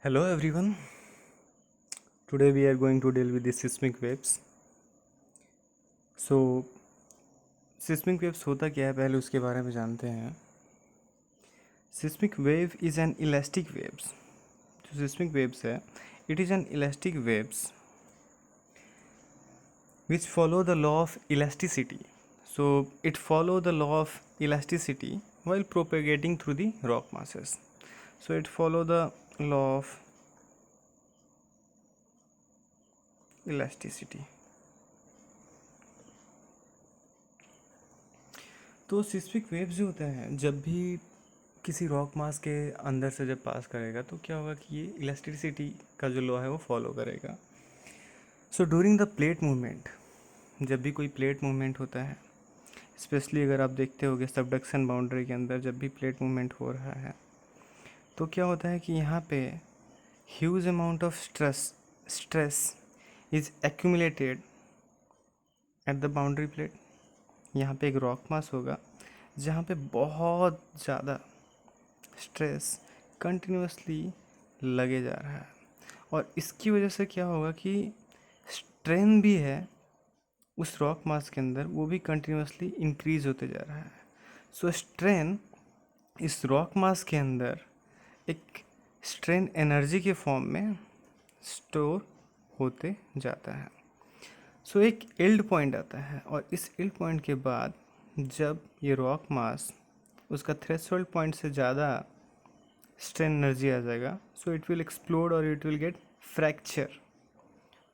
Hello everyone. Today we are going to deal with the seismic waves. So seismic waves होता क्या है पहले उसके बारे में जानते हैं. Seismic wave is an elastic waves. जो seismic waves है, it is an elastic waves which follow the law of elasticity. So it follow the law of elasticity while propagating through the rock masses. So it follow the law of elasticity. तो seismic waves जो होता है जब भी किसी rock mass के अंदर से जब पास करेगा तो क्या होगा कि ये इलास्टिसिटी का जो लॉ है वो फॉलो करेगा. So during the plate movement, जब भी कोई प्लेट मूवमेंट होता है, स्पेशली अगर आप देखते होगे सबडक्शन बाउंड्री के अंदर जब भी प्लेट मूवमेंट हो रहा है तो क्या होता है कि यहाँ पे huge amount of stress is accumulated at the boundary plate. यहाँ पे एक रॉक मास होगा जहाँ पे बहुत ज़्यादा स्ट्रेस कंटिन्यूसली लगे जा रहा है और इसकी वजह से क्या होगा कि स्ट्रेन भी है उस रॉक मास के अंदर वो भी कंटिन्यूसली इंक्रीज होते जा रहा है. सो स्ट्रेन इस रॉक मास के अंदर एक स्ट्रेन एनर्जी के फॉर्म में स्टोर होते जाता है. सो एक इल्ड पॉइंट आता है और इस इल्ड पॉइंट के बाद जब ये रॉक मास उसका थ्रेशोल्ड पॉइंट से ज़्यादा स्ट्रेन एनर्जी आ जाएगा, सो इट विल एक्सप्लोड और it will get fracture.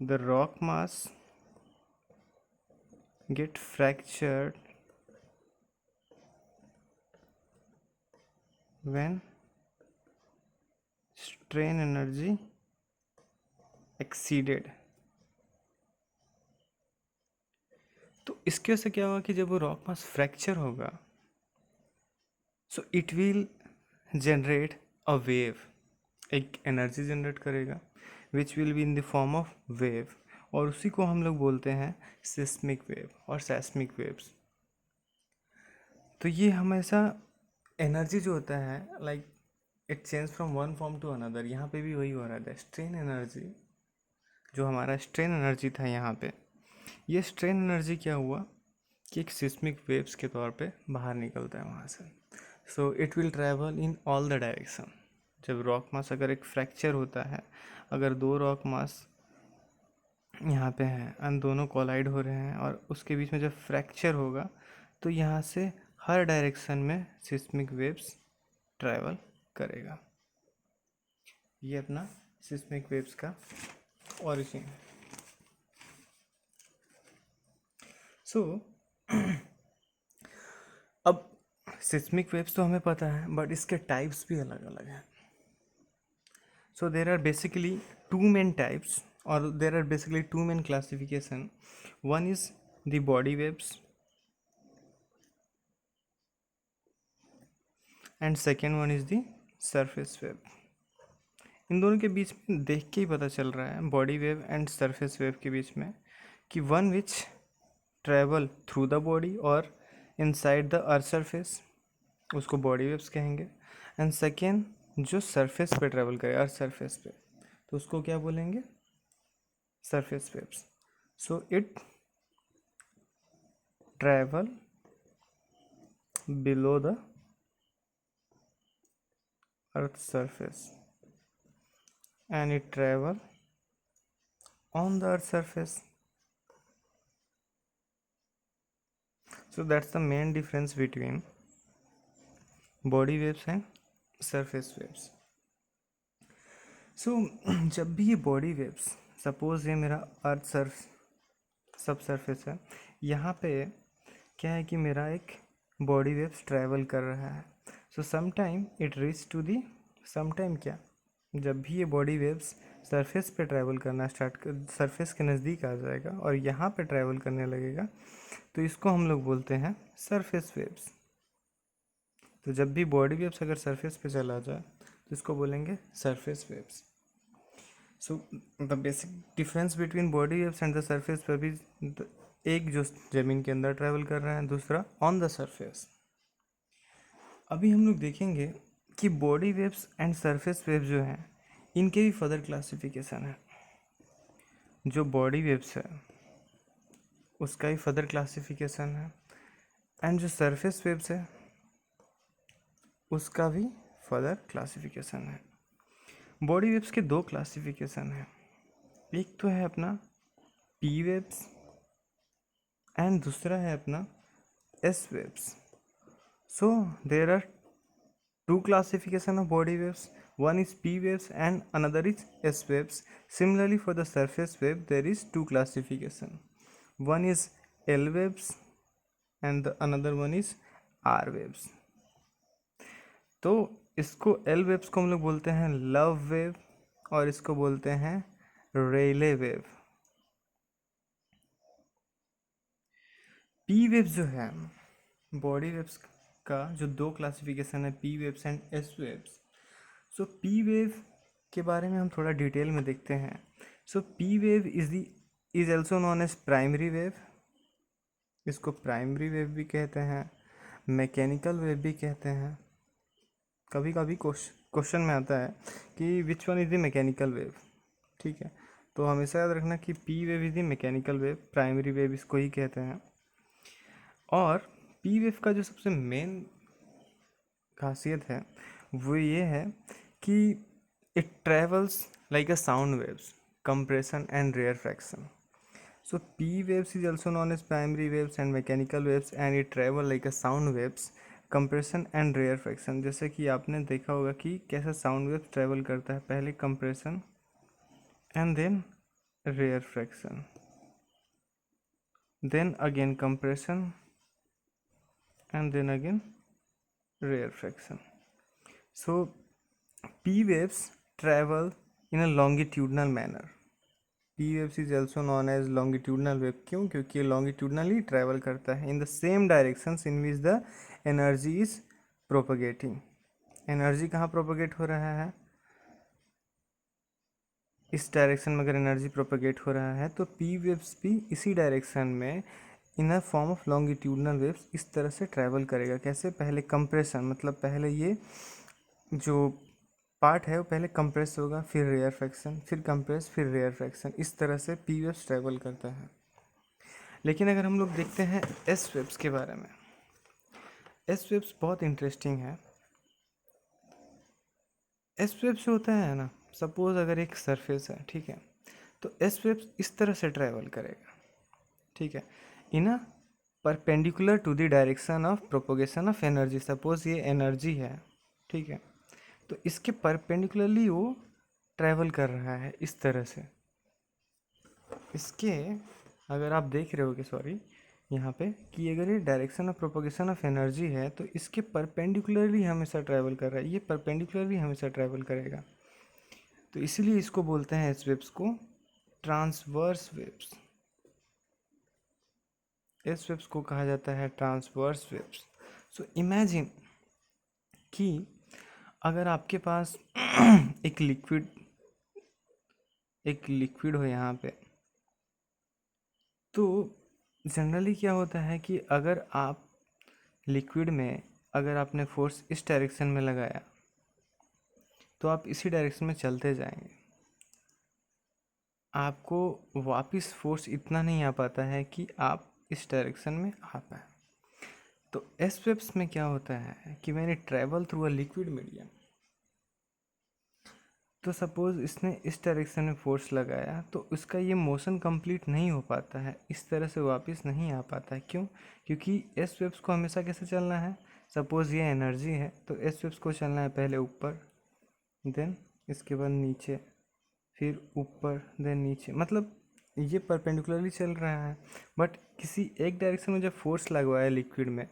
The rock mass get fractured when strain energy exceeded. तो इसके वजह से क्या होगा कि जब वो रॉक मास फ्रैक्चर होगा so it will generate a wave, एक एनर्जी जनरेट करेगा which will be in the form of wave और उसी को हम लोग बोलते हैं सिस्मिक वेव और सेस्मिक वेव्स. तो ये हमेशा एनर्जी जो होता है like it change from one form to another. यहाँ पे भी वही हो रहा था, स्ट्रेन एनर्जी जो हमारा स्ट्रेन एनर्जी था यहाँ पे, ये स्ट्रेन एनर्जी क्या हुआ कि एक सिस्मिक वेव्स के तौर पे बाहर निकलता है वहाँ से. सो it will travel in all the direction. जब रॉक मास अगर एक फ्रैक्चर होता है, अगर दो रॉक मास यहाँ पे हैं एंड दोनों कोलाइड हो रहे हैं और उसके बीच में जब फ्रैक्चर होगा तो यहाँ से हर डायरेक्शन में सिस्मिक वेव्स ट्रैवल करेगा. ये अपना सिस्मिक वेव्स का ओरिजिन है. सो अब सिस्मिक वेव्स तो हमें पता है बट इसके टाइप्स भी अलग अलग हैं. So there are basically two main types और there are basically two main classification. One is the body waves and second one is the surface wave. इन दोनों के बीच में देख के ही पता चल रहा है body wave and surface wave के बीच में कि one which travel through the body और इनसाइड द अर्थ सरफेस उसको बॉडी वेव्स कहेंगे एंड सेकेंड जो सरफेस पे ट्रैवल करे अर्थ सरफेस पे तो उसको क्या बोलेंगे, surface waves. So it travel below the earth surface and it travel on the earth surface. So that's the main difference between body waves and surface waves. So जब भी ये body waves, suppose ये मेरा अर्थ सब surface है, यहाँ पे क्या है कि मेरा एक बॉडी वेव्स ट्रैवल कर रहा है. So sometime it reach to the, sometime क्या जब भी ये बॉडी वेव्स सरफेस पे ट्रैवल करना सरफेस के नज़दीक आ जाएगा और यहाँ पे ट्रैवल करने लगेगा तो इसको हम लोग बोलते हैं सरफेस वेव्स. तो जब भी बॉडी वेव्स अगर सरफेस पे चला जाए तो इसको बोलेंगे surface waves. So the basic difference between body waves and the surface wave is एक जो ज़मीन के अंदर ट्रैवल कर रहा है, दूसरा ऑन द सरफेस. अभी हम लोग देखेंगे कि body waves and surface waves जो हैं इनके भी फर्दर क्लासिफिकेशन है। जो बॉडी वेव्स है उसका भी फर्दर क्लासिफिकेशन है, एंड जो सरफेस वेव्स है उसका भी फर्दर क्लासिफिकेशन है। बॉडी वेव्स के दो क्लासिफिकेशन है, एक तो है अपना पी वेव्स एंड दूसरा है अपना S waves. So there are two classification of body waves. One is P waves and another is S waves. Similarly, for the surface wave, there is two classification. One is L waves and the another one is R waves. तो इसको L waves को हम लोग बोलते हैं love wave और इसको बोलते हैं रेले वेव। P waves जो है बॉडी वेव्स का जो दो क्लासिफिकेशन है, P waves and S waves. So P wave के बारे में हम थोड़ा डिटेल में देखते हैं। So P wave is also known as primary wave, इसको प्राइमरी वेव भी कहते हैं, मैकेनिकल वेव भी कहते हैं। कभी कभी क्वेश्चन में आता है कि which one is the mechanical wave, ठीक है, तो हमेशा याद रखना कि P wave is the mechanical wave, primary wave इसको ही कहते हैं। और पी वेव का जो सबसे मेन खासियत है वो ये है कि it travels like a sound waves, compression and rarefaction. So P waves is also known as primary waves and mechanical waves and it travel like a sound waves, compression and rarefaction. जैसे कि आपने देखा होगा कि कैसा sound wave travel करता है, पहले compression and then rarefaction, then again compression and then again rarefaction. So P waves travel in a longitudinal manner. P waves is also known as longitudinal wave. क्यों? क्योंकि longitudinally travel करता है in the same directions in which the energy is propagating. Energy कहाँ propagate हो रहा है? इस direction में अगर एनर्जी प्रोपगेट हो रहा है तो पी वेव्स भी इसी डायरेक्शन में in a form of longitudinal waves इस तरह से ट्रैवल करेगा। कैसे? पहले कंप्रेशन, मतलब पहले ये जो पार्ट है वो पहले कंप्रेस होगा, फिर रेयरफैक्शन, फिर कंप्रेस, फिर रेयरफैक्शन, इस तरह से पी वेव्स ट्रैवल करता है। लेकिन अगर हम लोग देखते हैं एस वेव्स के बारे में, एस वेव्स बहुत इंटरेस्टिंग है। एस वेव्स होता है ना, सपोज अगर एक सरफेस है, ठीक है, तो एस वेव्स इस तरह से ट्रैवल करेगा, ठीक है, in a perpendicular to the direction of propagation of energy. Suppose ये एनर्जी है, ठीक है, तो इसके परपेंडिकुलरली वो ट्रैवल कर रहा है इस तरह से। इसके अगर आप देख रहे हो कि सॉरी यहाँ पे कि अगर ये direction of propagation of energy है तो इसके परपेंडिकुलरली हमेशा ट्रैवल कर रहा है, ये परपेंडिकुलरली हमेशा ट्रैवल करेगा, तो इसीलिए इसको बोलते हैं इस वेव्स को ट्रांसवर्स वेव्स। इस वेव्स को कहा जाता है ट्रांसवर्स वेव्स। सो इमेजिन कि अगर आपके पास एक लिक्विड हो यहाँ पे, तो जनरली क्या होता है कि अगर आप लिक्विड में अगर आपने फोर्स इस डायरेक्शन में लगाया तो आप इसी डायरेक्शन में चलते जाएंगे, आपको वापस फोर्स इतना नहीं आ पाता है कि आप इस डायरेक्शन में आ पाए। तो एस वेव्स में क्या होता है कि मैंने travel through a liquid medium, तो सपोज़ इसने इस डायरेक्शन में फोर्स लगाया तो उसका ये मोशन कंप्लीट नहीं हो पाता है, इस तरह से वापस नहीं आ पाता है। क्यों? क्योंकि एस वेव्स को हमेशा कैसे चलना है, सपोज़ ये एनर्जी है तो एस वेव्स को चलना है पहले ऊपर, देन इसके बाद नीचे, फिर ऊपर, देन नीचे, मतलब ये परपेंडिकुलरली चल रहा है। बट किसी एक डायरेक्शन में जब फोर्स लगवाया लिक्विड में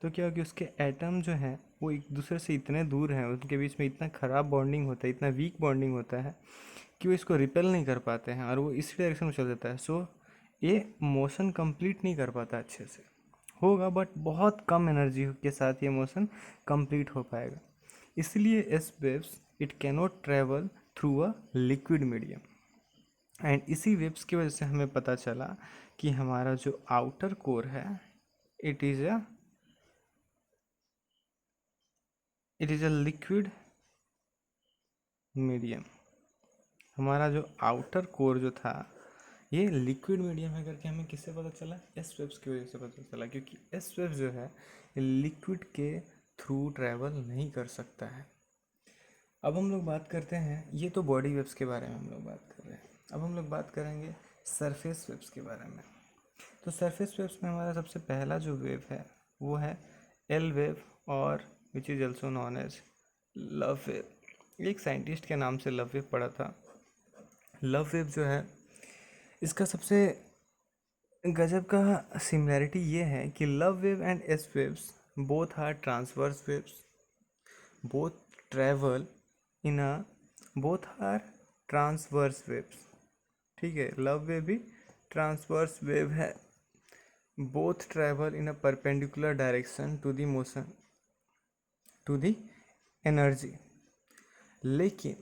तो क्या होगी, उसके एटम जो हैं वो एक दूसरे से इतने दूर हैं, उनके बीच में इतना ख़राब बॉन्डिंग होता है, इतना वीक बॉन्डिंग होता है कि वो इसको रिपेल नहीं कर पाते हैं और वो इसी डायरेक्शन में चल जाता है। सो ये मोशन कंप्लीट नहीं कर पाता, अच्छे से होगा बट बहुत कम एनर्जी के साथ ये मोशन कंप्लीट हो पाएगा। इसलिए S waves it cannot travel through a liquid medium, and इसी वेव्स की वजह से हमें पता चला कि हमारा जो आउटर कोर है it is a liquid medium. हमारा जो आउटर कोर जो था ये लिक्विड मीडियम है करके हमें किससे पता चला, एस वेव्स की वजह से पता चला, क्योंकि एस वेव्स जो है लिक्विड के थ्रू ट्रैवल नहीं कर सकता है। अब हम लोग बात करते हैं, ये तो बॉडी वेव्स के बारे में हम लोग बात कर रहे हैं, अब हम लोग बात करेंगे सरफेस वेव्स के बारे में। तो सरफेस वेव्स में हमारा सबसे पहला जो वेव है वो है एल वेव, और which is also known as love wave. एक साइंटिस्ट के नाम से लव वेव पढ़ा था। लव वेव जो है इसका सबसे गजब का सिमिलैरिटी ये है कि love wave and S waves both are transverse waves, both travel in a both are transverse waves. ठीक है, लव वेव भी ट्रांसवर्स वेव है। Both travel in a perpendicular direction to the motion to the energy. लेकिन